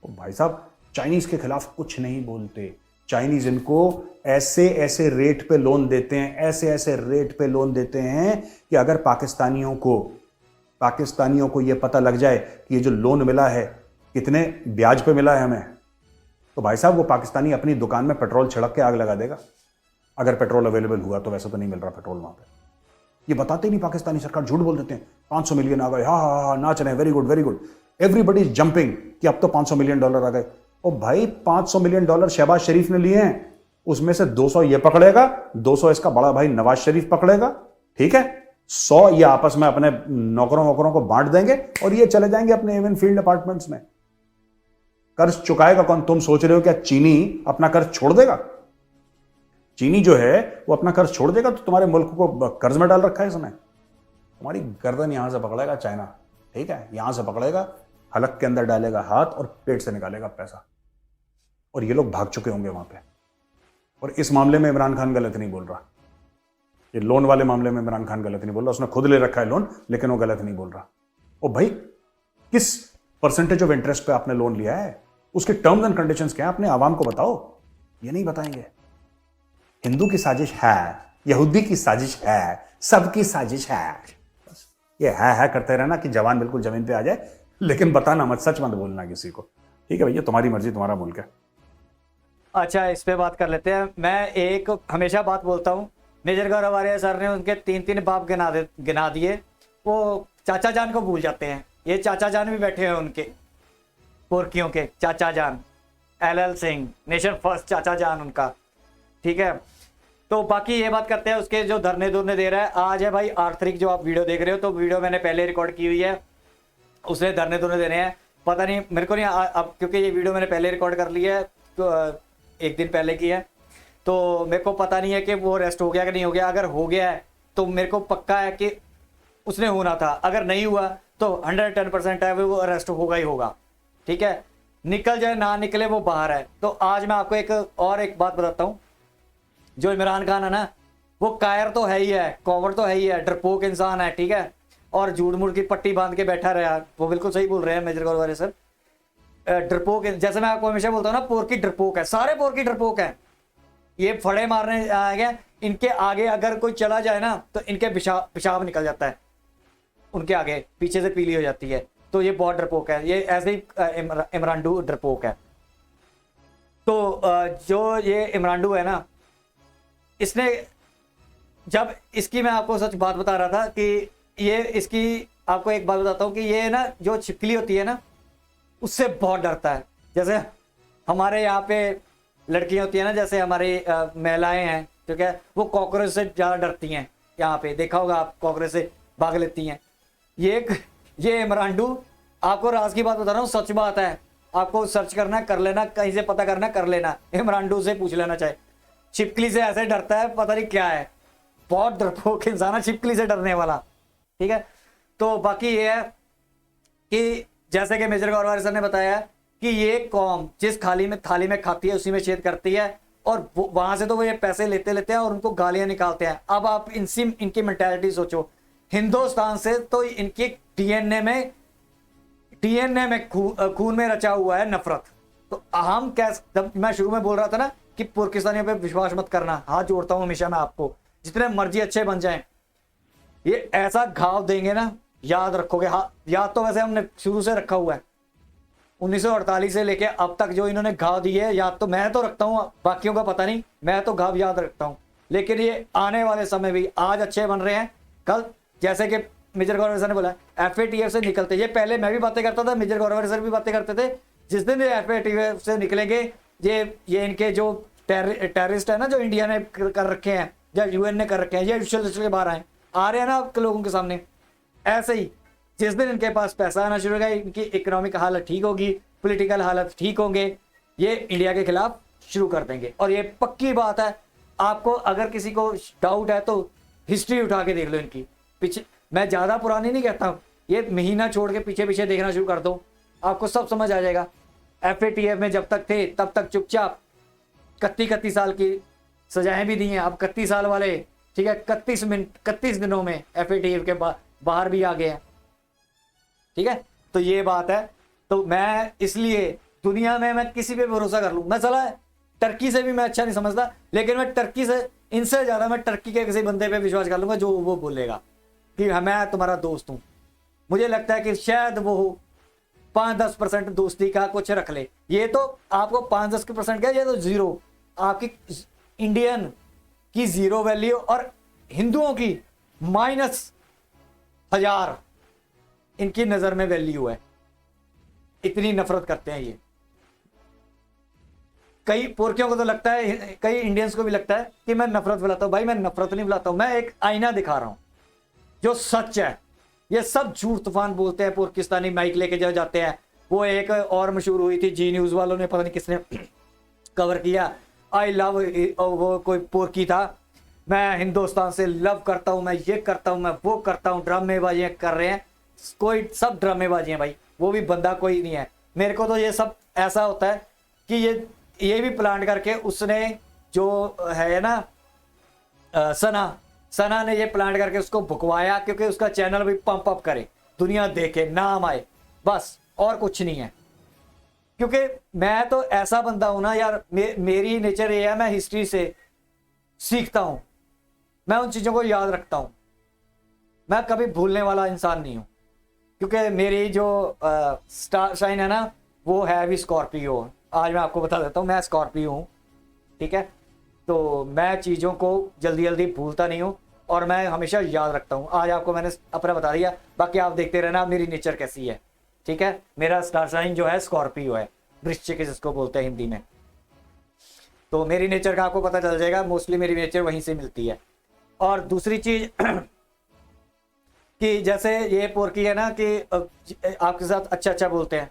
तो भाई साहब चाइनीज के खिलाफ कुछ नहीं बोलते। चाइनीज इनको ऐसे ऐसे रेट पे लोन देते हैं, ऐसे ऐसे रेट पे लोन देते हैं कि अगर पाकिस्तानियों को यह पता लग जाए कि ये जो लोन मिला है कितने ब्याज पे मिला है हमें, तो भाई साहब वो पाकिस्तानी अपनी दुकान में पेट्रोल छिड़क के आग लगा देगा, अगर पेट्रोल अवेलेबल हुआ तो। वैसे तो नहीं मिल रहा पेट्रोल वहां पे। ये बताते नहीं पाकिस्तानी सरकार, झूठ बोल देते हैं। 500 मिलियन आ गए, हाँ नाच रहे हैं, very good, everybody is jumping कि अब तो $500 मिलियन आ गए। ओ भाई $500 मिलियन शहबाज शरीफ ने लिए हैं, उसमें से 200 ये पकड़ेगा, 200 इसका बड़ा भाई नवाज शरीफ पकड़ेगा, ठीक है, 100 ये आपस में अपने नौकरों वोकरों को बांट देंगे और ये चले जाएंगे अपने एवन फील्ड अपार्टमेंट्स में। कर्ज चुकाएगा कौन? तुम सोच रहे हो क्या चीनी अपना कर्ज छोड़ देगा? चीनी जो है वो अपना कर्ज छोड़ देगा? तो तुम्हारे मुल्क को कर्ज में डाल रखा है इसने। तुम्हारी गर्दन यहां से पकड़ेगा चाइना, ठीक है, यहां से पकड़ेगा, हलक के अंदर डालेगा हाथ और पेट से निकालेगा पैसा। और ये लोग भाग चुके होंगे वहां पे। और इस मामले में इमरान खान गलत नहीं बोल रहा, ये लोन वाले मामले में इमरान खान गलत नहीं बोल रहा, उसने खुद ले रखा है लोन, लेकिन वो गलत नहीं बोल रहा। ओ भाई, किस परसेंटेज ऑफ इंटरेस्ट पे आपने लोन लिया है, उसके टर्म्स एंड कंडीशंस क्या है, अपने आवाम को बताओ। ये नहीं बताएंगे। हिंदू की साजिश है, यहूदी की साजिश है, सबकी साजिश है। बस ये है करते रहना कि जवान बिल्कुल जमीन पे आ जाए, लेकिन बताना मत, सच मत बोलना किसी को, ठीक है भैया, तुम्हारी मर्जी, तुम्हारा मुल्क है। अच्छा, इस पे बात कर लेते हैं। मैं एक हमेशा बात बोलता हूँ, मेजर गौरव आर्य सर ने उनके 3-3 बाप गिना दिए, वो चाचा जान को भूल जाते हैं। ये चाचा जान भी बैठे हैं उनके, पुरखियों के चाचा जान, LL सिंह, नेशन फर्स्ट चाचा जान उनका, ठीक है। तो बाकी ये बात करते हैं उसके जो धरने धुरने दे रहा है। आज है भाई 8 तारीख, जो आप वीडियो देख रहे हो, तो वीडियो मैंने पहले रिकॉर्ड की हुई है, उसने धरने धुरने देने हैं। पता नहीं मेरे को नहीं अब, क्योंकि ये वीडियो मैंने पहले रिकॉर्ड कर ली है, तो एक दिन पहले की है, तो मेरे को पता नहीं है कि वो अरेस्ट हो गया कि नहीं हो गया। अगर हो गया है तो मेरे को पक्का है कि उसने होना था, अगर नहीं हुआ तो 110% है वो अरेस्ट होगा ही होगा, ठीक है। निकल जाए ना निकले, वो बाहर है। तो आज मैं आपको एक बात बताता हूँ। जो इमरान खान है ना, वो कायर तो है ही है, कॉवर तो है ही है, डरपोक इंसान है, ठीक है, और झूठ मूठ की पट्टी बांध के बैठा रहा। वो बिल्कुल सही बोल रहे हैं मेजर गौरव आर्य सर। डरपोक, जैसे मैं आपको हमेशा बोलता हूँ ना, पोर की डरपोक है, सारे पोर की डरपोक है। ये फड़े मारने आएंगे, इनके आगे अगर कोई चला जाए ना तो इनके पेशाब निकल जाता है, उनके आगे पीछे से पीली हो जाती है। तो ये बहुत डरपोक है, ये ऐसे ही इमरानडू डरपोक है। तो जो ये इमरानडू है ना, इसने जब इसकी, मैं आपको सच बात बता रहा था कि ये इसकी, आपको एक बात बताता हूँ कि ये ना जो छिपकली होती है ना, उससे बहुत डरता है। जैसे हमारे यहाँ पे लड़कियां होती है ना, जैसे हमारी महिलाएं हैं, ठीक है, वो कॉकरोच से ज़्यादा डरती हैं। यहाँ पे देखा होगा आप, कॉकरोच से भाग लेती हैं। ये इमरानडू, आपको राज की बात बता रहा हूँ, सच बात है। आपको सर्च करना है कर लेना, कहीं से पता करना कर लेना, इमरानडू से पूछ लेना। चाहे छिपकली से ऐसे डरता है, पता नहीं क्या है, बहुत डरपोक इंसान है, छिपकली से डरने वाला, ठीक है। तो बाकी ये है कि जैसे कि मेजर गौरव आर्य सर ने बताया कि ये कौम जिस थाली में खाती है, उसी में छेद करती है, और वहां से तो वो ये पैसे लेते हैं और उनको गालियां निकालते हैं। अब आप इनकी मेंटालिटी सोचो, हिंदुस्तान से तो इनकी डीएनए में खून में रचा हुआ है नफरत। तो हम कैसे, मैं शुरू में बोल रहा था ना कि पाकिस्तानियों पे विश्वास मत करना, हाथ जोड़ता हूं हमेशा मैं आपको, जितने मर्जी अच्छे बन जाएं, ये ऐसा घाव देंगे ना, याद रखोगे। हाँ, याद तो वैसे हमने शुरू से रखा हुआ है, 1948 से लेके अब तक जो इन्होंने घाव दिए है, याद तो मैं तो रखता हूँ, बाकियों का पता नहीं, मैं तो घाव याद रखता हूँ। लेकिन ये आने वाले समय भी आज अच्छे बन रहे हैं, कल जैसे कि मेजर गौरव सर ने बोला FATF से निकलते, ये पहले मैं भी बातें करता था, मेजर गौरव सर भी बातें करते थे। जिस दिन ये FATF से निकलेंगे, ये इनके जो टेररिस्ट है ना, जो इंडिया ने कर रखे हैं या UN ने कर रखे हैं, ये विश्व के बाहर आ रहे हैं ना आपके लोगों के सामने। ऐसे ही जिस दिन इनके पास पैसा आना शुरू होगा, इनकी इकोनॉमिक हालत ठीक होगी, पॉलिटिकल हालत ठीक होंगे, ये इंडिया के खिलाफ शुरू कर देंगे। और ये पक्की बात है। आपको अगर किसी को डाउट है तो हिस्ट्री उठा के देख लो इनकी, पीछे, मैं ज़्यादा पुरानी नहीं कहता हूँ, ये महीना छोड़ के पीछे पीछे देखना शुरू कर दो, आपको सब समझ आ जाएगा। FATF में जब तक थे तब तक चुपचाप 31 साल की सजाएं भी दी हैं। अब 31 साल वाले, ठीक है, 31 दिनों में FATF के बाहर भी आ गए हैं, ठीक है। तो ये बात है। तो मैं इसलिए दुनिया में मैं किसी पे भरोसा कर लूं, मैं चला टर्की से भी मैं अच्छा नहीं समझता, लेकिन मैं टर्की से, इनसे ज्यादा मैं टर्की के किसी बंदे पे विश्वास कर लूंगा जो वो बोलेगा कि मैं तुम्हारा दोस्त हूं। मुझे लगता है कि शायद वो 5-10% दोस्ती का कुछ रख ले। ये तो आपको 5-10% क्या, ये तो जीरो, आपकी इंडियन की जीरो वैल्यू और हिंदुओं की -1000 इनकी नजर में वैल्यू है। इतनी नफरत करते हैं ये। कई पोरकियों को तो लगता है, कई इंडियंस को भी लगता है कि मैं नफरत फैलाता हूं। भाई मैं नफरत नहीं फैलाता हूं, मैं एक आईना दिखा रहा हूं जो सच है। ये सब झूठ तूफान बोलते हैं, पाकिस्तानी माइक लेके जो जाते हैं। वो एक और मशहूर हुई थी, जी न्यूज वालों ने, पता नहीं किसने कवर किया, आई लव, वो कोई पोरकी था, मैं हिंदुस्तान से लव करता हूं, मैं ये करता हूं, मैं वो करता हूं। ड्रामेबाजियां कर रहे हैं, कोई सब ड्रामेबाजियां भाई, वो भी बंदा कोई नहीं है। मेरे को तो ये सब ऐसा होता है कि ये भी प्लान करके उसने जो है ना सना ने ये प्लान करके उसको भुकवाया, क्योंकि उसका चैनल भी पंप अप करे, दुनिया देखे, नाम आए, बस और कुछ नहीं है। क्योंकि मैं तो ऐसा बंदा हूं ना यार, मेरी नेचर ये है, मैं हिस्ट्री से सीखता हूं, मैं उन चीजों को याद रखता हूं, मैं कभी भूलने वाला इंसान नहीं हूं। क्योंकि मेरी जो स्टार साइन है ना, वो है भी स्कॉर्पियो। आज मैं आपको बता देता हूं, मैं स्कॉर्पियो हूं, ठीक है। तो मैं चीज़ों को जल्दी जल्दी भूलता नहीं हूं और मैं हमेशा याद रखता हूं। आज आपको मैंने अपना बता दिया, बाकी आप देखते रहना मेरी नेचर कैसी है, ठीक है। मेरा स्टार साइन जो है स्कॉर्पियो है, वृश्चिक जिसको बोलते हैं हिंदी में। तो मेरी नेचर का आपको पता चल जाएगा, मोस्टली मेरी नेचर वहीं से मिलती है। और दूसरी चीज कि जैसे ये पोरकी है ना कि आपके साथ अच्छा अच्छा बोलते हैं,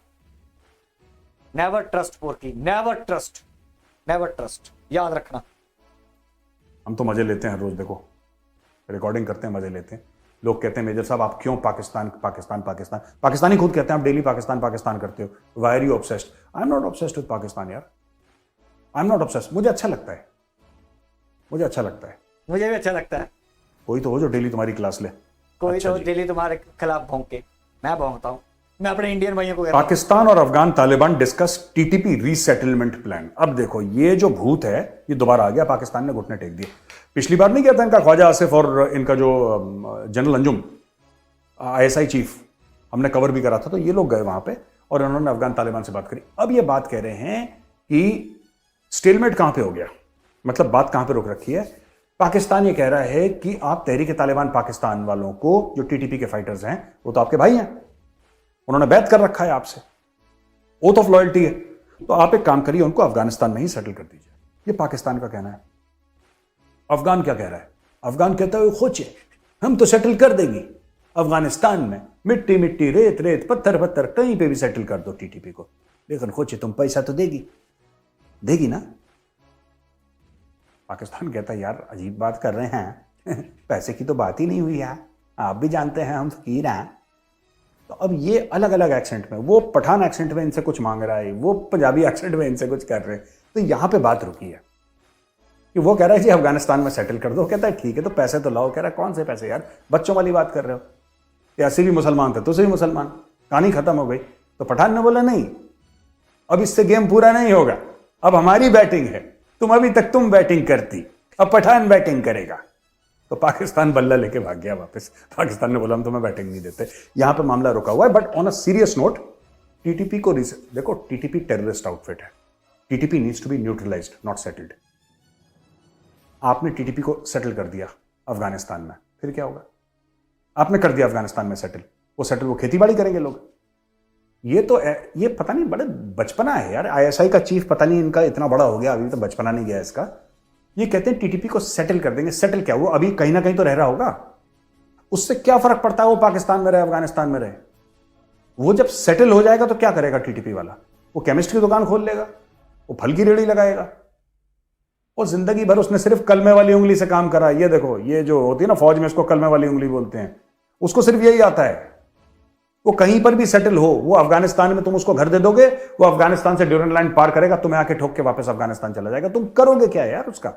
नेवर ट्रस्ट पोरकी, नेवर ट्रस्ट, नेवर ट्रस्ट, याद रखना। हम तो मजे लेते हैं रोज, देखो रिकॉर्डिंग करते हैं, मजे लेते हैं। लोग कहते हैं मेजर साहब आप क्यों पाकिस्तान पाकिस्तान पाकिस्तान, पाकिस्तानी खुद कहते हैं आप डेली पाकिस्तान पाकिस्तान करते हो, why are you obsessed? I am not obsessed with Pakistan यार, आई एम नॉट ऑब्सेस्ड, मुझे अच्छा लगता है, मुझे अच्छा लगता है। मुझे भी अच्छा लगता है। कोई तो हो जो डेली तुम्हारी क्लास ले, कोई तो डेली तुम्हारे खिलाफ भौंके, मैं भौंकता हूं, मैं अपने इंडियन भाइयों को पाकिस्तान और Afghan Taliban discuss TTP resettlement plan. अब देखो ये जो भूत है ये दोबारा आ गया, पाकिस्तान ने घुटने टेक दिए। पिछली बार नहीं किया था इनका ख्वाजा आसिफ और इनका जो जनरल अंजुम आईएसआई चीफ, हमने कवर भी करा था, तो ये लोग गए वहां पे और उन्होंने अफगान तालिबान से बात करी। अब ये बात कह रहे हैं कि स्टेलमेट कहां पे हो गया, मतलब बात कहां पे रुक रखी है। पाकिस्तान ये कह रहा है कि आप तहरीक तालिबान पाकिस्तान वालों को, जो टीटीपी के फाइटर्स हैं, वो तो आपके भाई हैं, उन्होंने बैत कर रखा है आपसे, ओथ ऑफ लॉयल्टी है, तो आप एक काम करिए, उनको अफगानिस्तान में ही सेटल कर दीजिए। ये पाकिस्तान का कहना है। अफगान क्या कह रहा है? अफगान कहता है खोचे हम तो सेटल कर देंगे अफगानिस्तान में, मिट्टी मिट्टी, रेत रेत, पत्थर पत्थर, कहीं पे भी सेटल कर दो टीटीपी को, लेकिन खोचे तुम पैसा तो देगी ना। पाकिस्तान कहता है यार अजीब बात कर रहे हैं पैसे की तो बात ही नहीं हुई है, आप भी जानते हैं हम फकीर हैं। तो अब ये अलग अलग एक्सेंट में, वो पठान एक्सेंट में इनसे कुछ मांग रहा है, वो पंजाबी एक्सेंट में इनसे कुछ कर रहे हैं, तो यहां पे बात रुकी है कि वो कह रहा है जी अफगानिस्तान में सेटल कर दो, कहता है ठीक है तो पैसे तो लाओ। कह रहा है कौन से पैसे यार, बच्चों वाली बात कर रहे हो, ऐसे भी मुसलमान थे तो से भी मुसलमान, कहानी खत्म हो गई। तो पठान ने बोला नहीं, अब इससे गेम पूरा नहीं होगा, अब हमारी बैटिंग है, तुम अभी तक तुम बैटिंग करती, अब पठान बैटिंग करेगा। तो पाकिस्तान बल्ला लेके भाग गया वापस। पाकिस्तान ने बोला हम तुम्हें बैटिंग नहीं देते। यहां पे मामला रुका हुआ है। But on a serious note, TTP को देखो, टीटीपी टेररिस्ट आउटफिट है, TTP needs to be neutralised not settled. आपने टीटीपी को सेटल कर दिया अफगानिस्तान में, फिर क्या होगा? आपने कर दिया अफगानिस्तान में सेटल, वो खेती बाड़ी करेंगे लोग। ये पता नहीं, बड़े बचपना है यार। आईएसआई का चीफ पता नहीं इनका इतना बड़ा हो गया, अभी तो बचपना नहीं गया इसका। ये कहते हैं टीटीपी को सेटल कर देंगे। सेटल क्या, वो अभी कहीं ना कहीं तो रह रहा होगा, उससे क्या फर्क पड़ता है वो पाकिस्तान में रहे अफगानिस्तान में रहे। वो जब सेटल हो जाएगा तो क्या करेगा टीटीपी वाला? वो केमिस्ट की दुकान खोल लेगा, वो फल की रेहड़ी लगाएगा। और जिंदगी भर उसने सिर्फ कलमे वाली उंगली से काम करा। ये देखो, ये जो होती है ना फौज में, इसको कलमे वाली उंगली बोलते हैं, उसको सिर्फ यही आता है। वो कहीं पर भी सेटल हो, वो अफगानिस्तान में तुम उसको घर दे दोगे, वो अफगानिस्तान से ड्यूरेंट लाइन पार करेगा, तुम्हें आके ठोक के वापस अफगानिस्तान चला जाएगा। तुम करोगे क्या यार उसका?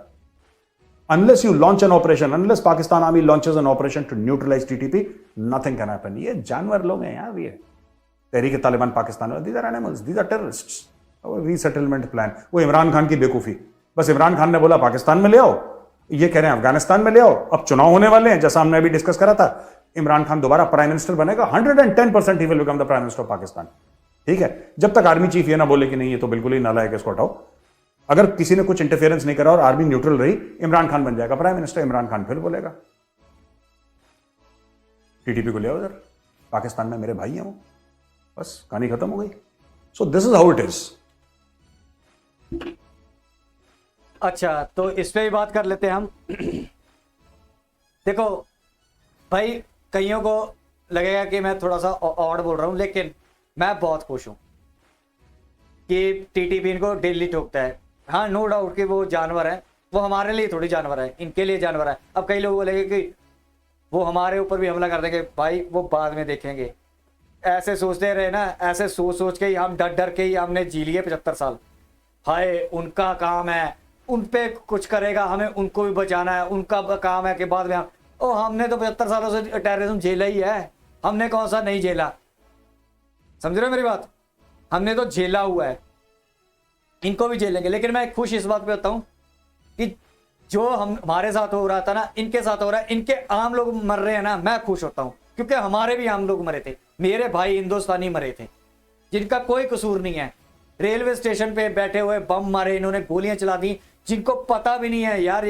Unless you launch an operation, unless Pakistan army launches an operation to neutralise TTP, nothing can happen. ये जानवर लोग हैं यार, ये Tehreek Taliban Pakistan, these are animals, these are terrorists. Resettlement plan, वो इमरान खान की बेवकूफी। बस इमरान खान ने बोला पाकिस्तान में ले आओ, ये कह रहे हैं अफगानिस्तान में ले आओ। अब चुनाव होने वाले हैं, जैसा हमने अभी डिस्कस करा था, इमरान खान दोबारा प्राइम मिनिस्टर बनेगा, 110% he will become the prime minister of Pakistan. ठीक है, जब तक आर्मी चीफ ये ना बोले कि नहीं ये तो बिल्कुल ही नालायक है, इसको हटाओ। अगर किसी ने कुछ इंटरफेरेंस नहीं करा और आर्मी न्यूट्रल रही, इमरान खान बन जाएगा प्राइम मिनिस्टर। इमरान खान फिर बोलेगा टीटीपी को ले आओ इधर, पाकिस्तान में मेरे भाई हैं वो, बस कहानी खत्म हो गई। So this is how it is. अच्छा, तो इस पे भी बात कर लेते हैं हम। देखो भाई, कईयों को लगेगा कि मैं थोड़ा सा ऑड बोल रहा हूं, लेकिन मैं बहुत खुश हूं कि टीटीपी इनको डेली ठोकता है। हाँ, नो डाउट कि वो जानवर है, वो हमारे लिए थोड़ी जानवर है, इनके लिए जानवर है। अब कई लोग बोलेंगे कि वो हमारे ऊपर भी हमला कर देंगे, भाई वो बाद में देखेंगे। ऐसे सोचते रहे ना, ऐसे सोच सोच के ही हम डर डर के ही हमने जी लिए 75 साल। हाय, उनका काम है, उन पे कुछ करेगा, हमें उनको भी बचाना है, उनका काम है कि बाद में हमने तो 75 सालों से टेररिज्म झेला ही है, हमने कौन सा नहीं झेला। समझ रहे हो मेरी बात? हमने तो झेला हुआ है, इनको भी झेलेंगे। लेकिन मैं खुश इस बात पे होता हूं कि जो हमारे साथ हो रहा था ना, इनके साथ हो रहा है, इनके आम लोग मर रहे हैं ना, मैं खुश होता हूं, क्योंकि हमारे भी आम लोग मरे थे, मेरे भाई हिंदुस्तानी मरे थे, जिनका कोई कसूर नहीं है। रेलवे स्टेशन पे बैठे हुए बम मारे इन्होंने, गोलियां चला दी, जिनको पता भी नहीं है यार।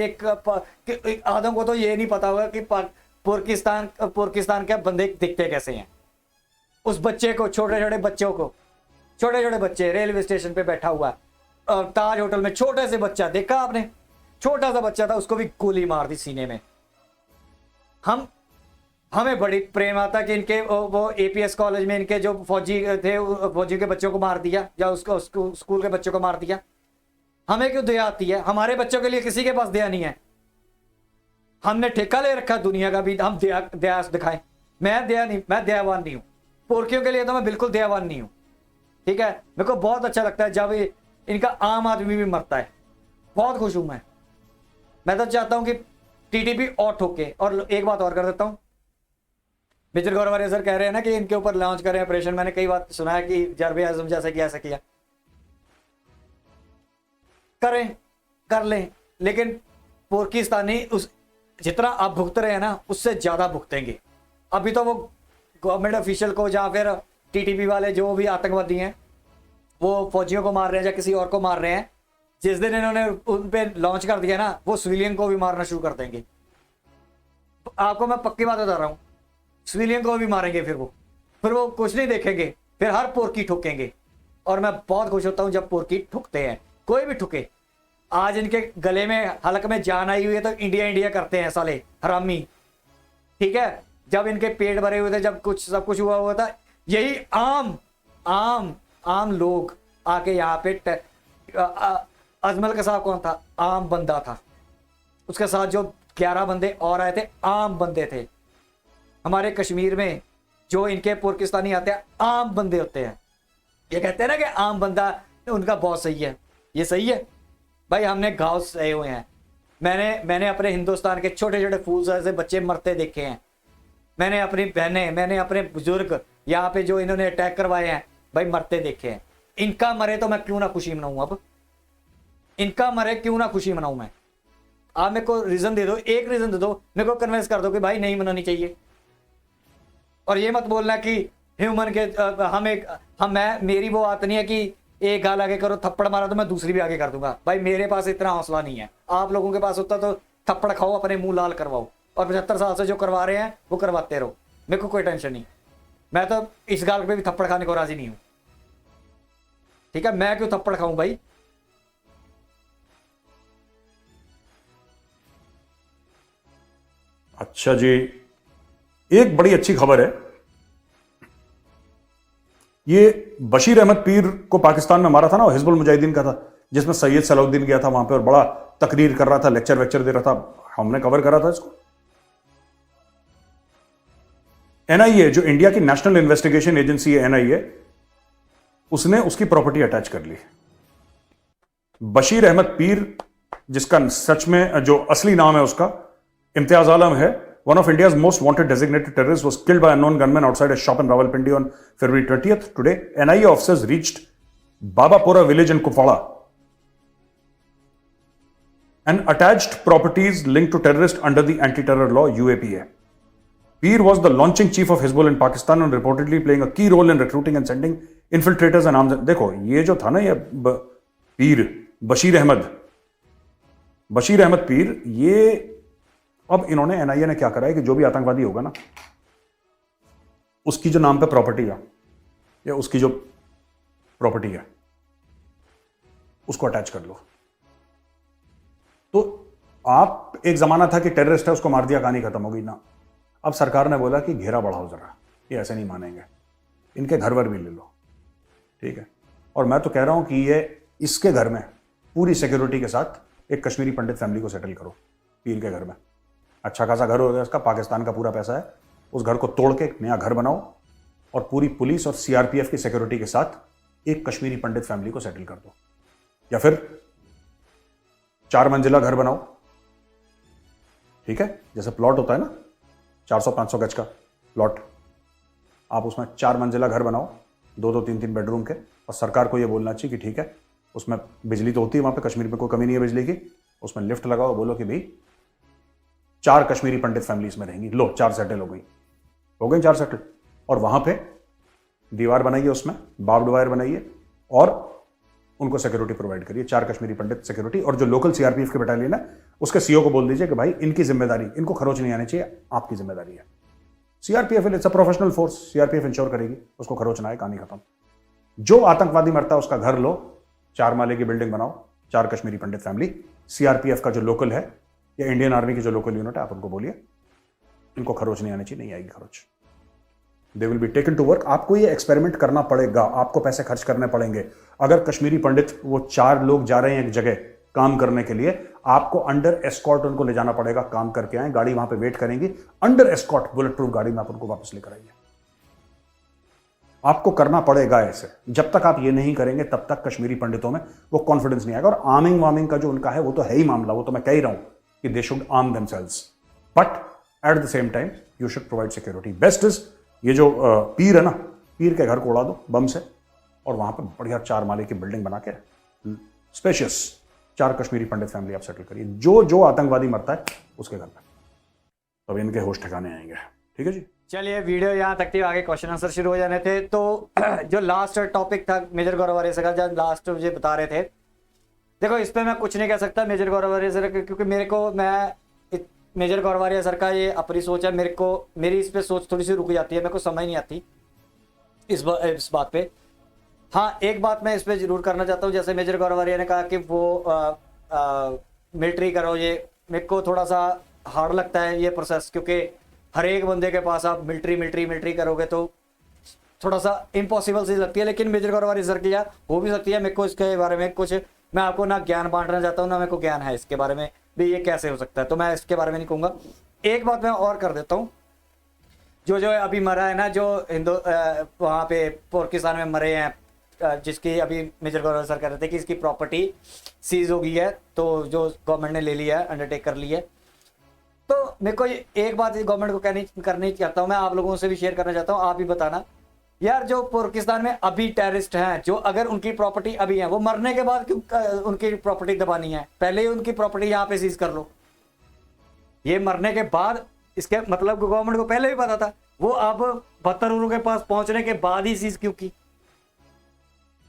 आदम को तो ये नहीं पता होगा कि पाकिस्तान के बंदे दिखते कैसे हैं। उस बच्चे को, छोटे छोटे बच्चों को, छोटे छोटे बच्चे रेलवे स्टेशन पे बैठा हुआ है, और ताज होटल में छोटे से बच्चा देखा आपने, छोटा सा बच्चा था, उसको भी गोली मार दी सीने में। हमें बड़ी प्रेम आता कि इनके वो एपीएस कॉलेज में इनके जो फौजी थे, फौजी के बच्चों को मार दिया, या उसको स्कूल के बच्चों को मार दिया। हमें क्यों दया आती है? हमारे बच्चों के लिए किसी के पास दया नहीं है। हमने ठेका ले रखा दुनिया का भी, हम दया दिखाएं। मैं दयावान नहीं हूं। पोरकियों के लिए तो मैं बिल्कुल दयावान नहीं हूं, ठीक है। मेरे को बहुत अच्छा लगता है जब इनका आम आदमी भी मरता है, बहुत खुश हूं मैं तो चाहता हूं कि टीटीपी और ठोके। और एक बात और कर देता हूं, मेजर गौरव आर्य सर कह रहे हैं ना कि इनके ऊपर लॉन्च करें ऑपरेशन। मैंने कई बार सुना है कि जरबे आजम जैसे किया, ऐसा किया, करें, कर लें, लेकिन पाकिस्तानी उस जितना आप भुगत रहे हैं ना, उससे ज्यादा भुगतेंगे। अभी तो वो गवर्नमेंट ऑफिशियल को या फिर टीटीपी वाले जो भी आतंकवादी हैं, वो फौजियों को मार रहे हैं या किसी और को मार रहे हैं। जिस दिन इन्होंने उन पे लॉन्च कर दिया ना, वो सिविलियन को भी मारना शुरू कर देंगे। आपको मैं पक्की बात बता रहा हूं, सिविलियन को भी मारेंगे। फिर वो कुछ नहीं देखेंगे, फिर हर पोरकी ठुकेंगे। और मैं बहुत खुश होता हूं जब पोरकी ठुकते हैं, कोई भी ठुके। आज इनके गले में हलक में जान आई हुई है तो इंडिया इंडिया करते हैं साले हरामी, ठीक है। जब इनके पेट भरे हुए थे, जब सब कुछ हुआ था, यही आम लोग आके यहाँ पे अजमल कसाब कौन था? आम बंदा था। उसके साथ जो 11 बंदे और आए थे, आम बंदे थे। हमारे कश्मीर में जो इनके पाकिस्तानी आते हैं, आम बंदे होते हैं। ये कहते हैं ना कि आम बंदा उनका बहुत सही है, ये सही है भाई। हमने घाव सहे हुए हैं। मैंने अपने हिंदुस्तान के छोटे छोटे फूल से बच्चे मरते देखे हैं। मैंने अपनी बहनें, मैंने अपने बुजुर्ग यहाँ पे जो इन्होंने अटैक करवाए हैं भाई, मरते देखे हैं। इनका मरे तो मैं क्यों ना खुशी मनाऊं? अब इनका मरे क्यों ना खुशी मनाऊं मैं? आप मेरे को रीजन दे दो, एक रीजन दे दो, मेरे को कन्विंस कर दो कि भाई नहीं मनानी चाहिए। और ये मत बोलना कि ह्यूमन के मेरी वो बात नहीं है कि एक गाल आगे करो, थप्पड़ मारा तो मैं दूसरी भी आगे कर दूंगा। भाई मेरे पास इतना हौसला नहीं है। आप लोगों के पास होता तो थप्पड़ खाओ, अपने मुंह लाल करवाओ, और 75 साल से जो करवा रहे हैं वो करवाते रहो, मेरे को कोई टेंशन नहीं। मैं तो इस गाल पे भी थप्पड़ खाने को राजी नहीं हूं, ठीक है। मैं क्यों थप्पड़ खाऊं भाई? अच्छा जी, एक बड़ी अच्छी खबर है। ये बशीर अहमद पीर को पाकिस्तान में मारा था ना, वो हिजबुल मुजाहिदीन का था, जिसमें सैयद सलाउद्दीन गया था वहां पे और बड़ा तकरीर कर रहा था, लेक्चर वेक्चर दे रहा था। हमने कवर करा था इसको। एनआईए, जो इंडिया की नेशनल इन्वेस्टिगेशन एजेंसी है एनआईए, उसने उसकी प्रॉपर्टी अटैच कर ली। बशीर अहमद पीर, जिसका सच में जो असली नाम है उसका इम्तियाज आलम है, one of India's most wanted designated terrorists, was killed by unknown gunmen outside a shop in Rawalpindi on February 20th. Today, NIA officers reached Babapura village in Kupwara and attached properties linked to terrorists under the anti-terror law UAPA. Peer was the launching chief of Hizbul in Pakistan and reportedly playing a key role in recruiting and sending infiltrators and arms. देखो ये जो था ना, ये पीर बशीर अहमद पीर, ये अब इन्होंने NIA ने क्या करा है कि जो भी आतंकवादी होगा ना, उसकी जो नाम पे प्रॉपर्टी है या उसकी जो प्रॉपर्टी है उसको अटैच कर लो। तो आप एक जमाना था कि टेररिस्ट है उसको मार दिया, कहानी खत्म हो गई ना। अब सरकार ने बोला कि घेरा बढ़ाओ जरा, ये ऐसे नहीं मानेंगे, इनके घर वर भी ले लो, ठीक है। और मैं तो कह रहा हूं कि ये इसके घर में पूरी सिक्योरिटी के साथ एक कश्मीरी पंडित फैमिली को सेटल करो, पीर के घर में। अच्छा खासा घर हो गया उसका, पाकिस्तान का पूरा पैसा है, उस घर को तोड़ के एक नया घर बनाओ और पूरी पुलिस और सीआरपीएफ की सिक्योरिटी के साथ एक कश्मीरी पंडित फैमिली को सेटल कर दो। या फिर 4 मंजिला घर बनाओ, ठीक है, जैसे प्लॉट होता है ना 400-500 गज का प्लॉट, आप उसमें 4 मंजिला घर बनाओ, 2-2 3-3 बेडरूम के। और सरकार को यह बोलना चाहिए कि ठीक है, उसमें बिजली तो होती है वहां पे, कश्मीर में कोई कमी नहीं है बिजली की, उसमें लिफ्ट लगाओ, बोलो कि भाई 4 कश्मीरी पंडित फैमिलीज में रहेंगी। लो 4 सेटल हो गई 4 सेटल। और वहां पे दीवार बनाइए, उसमें बार्ब्ड वायर बनाइए और उनको सिक्योरिटी प्रोवाइड करिए, 4 कश्मीरी पंडित सिक्योरिटी। और जो लोकल सीआरपीएफ के बटालियन है उसके सीओ को बोल दीजिए कि भाई इनकी जिम्मेदारी, इनको खरोच नहीं आनी चाहिए, आपकी जिम्मेदारी है। CRPF it's a professional force, CRPF ensure करेगी उसको खरोच ना आए, कहानी खत्म। जो आतंकवादी मरता है उसका घर लो, 4 माले की बिल्डिंग बनाओ, 4 कश्मीरी पंडित फैमिली। सीआरपीएफ का जो लोकल है या इंडियन आर्मी की जो लोकल यूनिट है, आप उनको बोलिए इनको खरोच नहीं आनी चाहिए, नहीं आएगी खरोच, they will be taken to work. आपको ये एक्सपेरिमेंट करना पड़ेगा, आपको पैसे खर्च करने पड़ेंगे। अगर कश्मीरी पंडित वो 4 लोग जा रहे हैं एक जगह काम करने के लिए, आपको अंडर एस्कॉर्ट उनको ले जाना पड़ेगा, काम करके आए, गाड़ी वहां पे वेट करेंगी, अंडर एस्कॉर्ट बुलेट प्रूफ गाड़ी में आप उनको वापस लेकर आइए। आपको करना पड़ेगा ऐसे। जब तक आप ये नहीं करेंगे तब तक कश्मीरी पंडितों में वो कॉन्फिडेंस नहीं आएगा। और आर्मिंग वार्मिंग का जो उनका है वो तो है ही मामला, वो तो मैं कह ही रहा हूं कि they should arm themselves, but at the same time you should provide security. Best is ये जो पीर है ना, पीर के घर को उड़ा दो बम से और वहां पर बढ़िया 4 माले की बिल्डिंग बना के स्पेशियस 4 कश्मीरी पंडित फैमिली आप सेटल करिए। जो जो आतंकवादी मरता है उसके घर में, तब इनके होश ठिकाने आएंगे। ठीक है जी, चलिए वीडियो यहाँ तक थी, आगे क्वेश्चन आंसर शुरू हो जाने थे। तो जो लास्ट टॉपिक था मेजर गौरव आर्य सर का, जब लास्ट मुझे बता रहे थे, देखो इस पे मैं कुछ नहीं कह सकता मेजर गौरव आर्य सर, क्योंकि मेरे को मेजर गौरव आर्य सर का ये अपनी सोच है, मेरी इस पे सोच थोड़ी सी रुक जाती है, मेरे को समझ नहीं आती इस बात पे। हाँ, एक बात मैं इस पे जरूर करना चाहता हूँ, जैसे मेजर गौरव आर्य ने कहा कि वो मिलिट्री करो, ये मेरे को थोड़ा सा हार्ड लगता है ये प्रोसेस, क्योंकि हर एक बंदे के पास आप मिलिट्री करोगे तो थोड़ा सा इम्पॉसिबल सी लगती है। लेकिन मेजर गौरव आर्य सर की या हो भी सकती है। मेरे को इसके बारे में कुछ, मैं आपको ना ज्ञान बांटना चाहता हूँ ना मेरे को ज्ञान है इसके बारे में भी, ये कैसे हो सकता है, तो मैं इसके बारे में नहीं कहूँगा। एक बात मैं और कर देता हूँ, जो अभी मरा है ना, जो वहाँ पे पाकिस्तान में मरे हैं, जिसकी अभी मेजर गौरव सर कह रहे थे कि इसकी प्रॉपर्टी सीज हो गई है, तो जो गवर्नमेंट ने ले लिया है, अंडरटेक कर लिया है। तो मेरे को एक बात गवर्नमेंट को करनी चाहता हूँ, मैं आप लोगों से भी शेयर करना चाहता हूँ, आप भी बताना यार, जो पाकिस्तान में अभी टेररिस्ट हैं, जो अगर उनकी प्रॉपर्टी अभी है, वो मरने के बाद क्यों उनकी प्रॉपर्टी दबानी है? पहले ही उनकी प्रॉपर्टी यहाँ पे सीज कर लो। ये मरने के बाद, इसके मतलब गवर्नमेंट को पहले भी पता था, वो अब 72 के पास पहुंचने के बाद ही सीज क्यों की?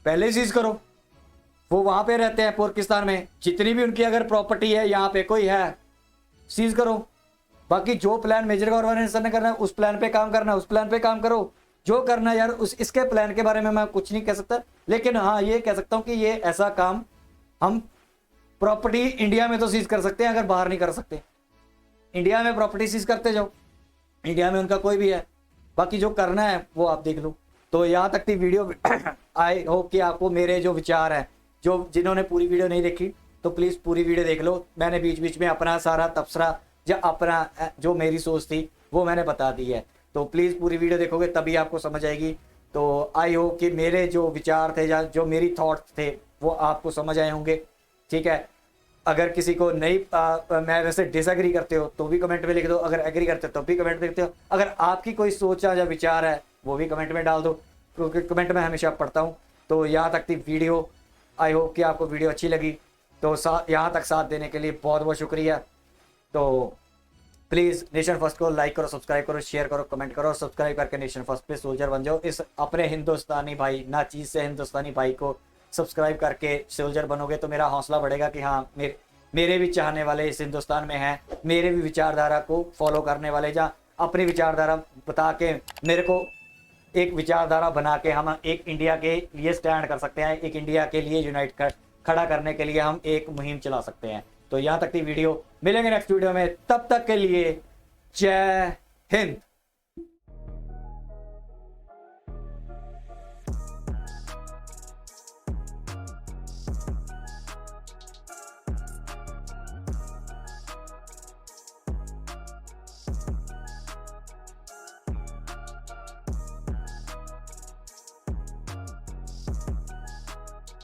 पहले सीज करो। वो वहां पे रहते हैं पाकिस्तान में, जितनी भी उनकी अगर प्रॉपर्टी है यहाँ पे कोई है, सीज करो। बाकी जो प्लान मेजर गवर्नमेंट सर ने करना है उस प्लान पे काम करना है, उस प्लान पे काम करो, जो करना है यार। इसके प्लान के बारे में मैं कुछ नहीं कह सकता, लेकिन हाँ ये कह सकता हूँ कि ये ऐसा काम हम प्रॉपर्टी इंडिया में तो सीज कर सकते हैं, अगर बाहर नहीं कर सकते। इंडिया में प्रॉपर्टी सीज करते जाओ, इंडिया में उनका कोई भी है, बाकी जो करना है वो आप देख लो। तो यहाँ तक थी वीडियो। आई होप कि आपको मेरे जो विचार हैं, जो जिन्होंने पूरी वीडियो नहीं देखी तो प्लीज़ पूरी वीडियो देख लो। मैंने बीच बीच में अपना सारा तबसरा या अपना जो मेरी सोच थी वो मैंने बता दी है, तो प्लीज़ पूरी वीडियो देखोगे तभी आपको समझ आएगी। तो आई होप कि मेरे जो विचार थे या जो मेरी थॉट्स थे वो आपको समझ आए होंगे। ठीक है, अगर किसी को नहीं मेरे से डिसएग्री करते हो तो भी कमेंट में लिख दो, अगर एग्री करते हो तो भी कमेंट में लिखते हो, अगर आपकी कोई सोच या विचार है वो भी कमेंट में डाल दो, क्योंकि कमेंट में हमेशा पढ़ता हूँ। तो यहाँ तक थी वीडियो, आई होप कि आपको वीडियो अच्छी लगी। तो यहाँ तक साथ देने के लिए बहुत बहुत शुक्रिया। तो प्लीज़ नेशन फर्स्ट को लाइक करो, सब्सक्राइब करो, शेयर करो, कमेंट करो, और सब्सक्राइब करके नेशन फर्स्ट पे सोल्जर बन जाओ। इस अपने हिंदुस्तानी भाई ना चीज़ से हिंदुस्तानी भाई को सब्सक्राइब करके सोल्जर बनोगे तो मेरा हौसला बढ़ेगा कि हाँ मेरे भी चाहने वाले इस हिंदुस्तान में हैं, मेरे भी विचारधारा को फॉलो करने वाले, या अपनी विचारधारा बता के मेरे को एक विचारधारा बना के हम एक इंडिया के लिए स्टैंड कर सकते हैं, एक इंडिया के लिए यूनाइट खड़ा करने के लिए हम एक मुहिम चला सकते हैं। तो यहां तक थी वीडियो, मिलेंगे नेक्स्ट वीडियो में, तब तक के लिए जय हिंद।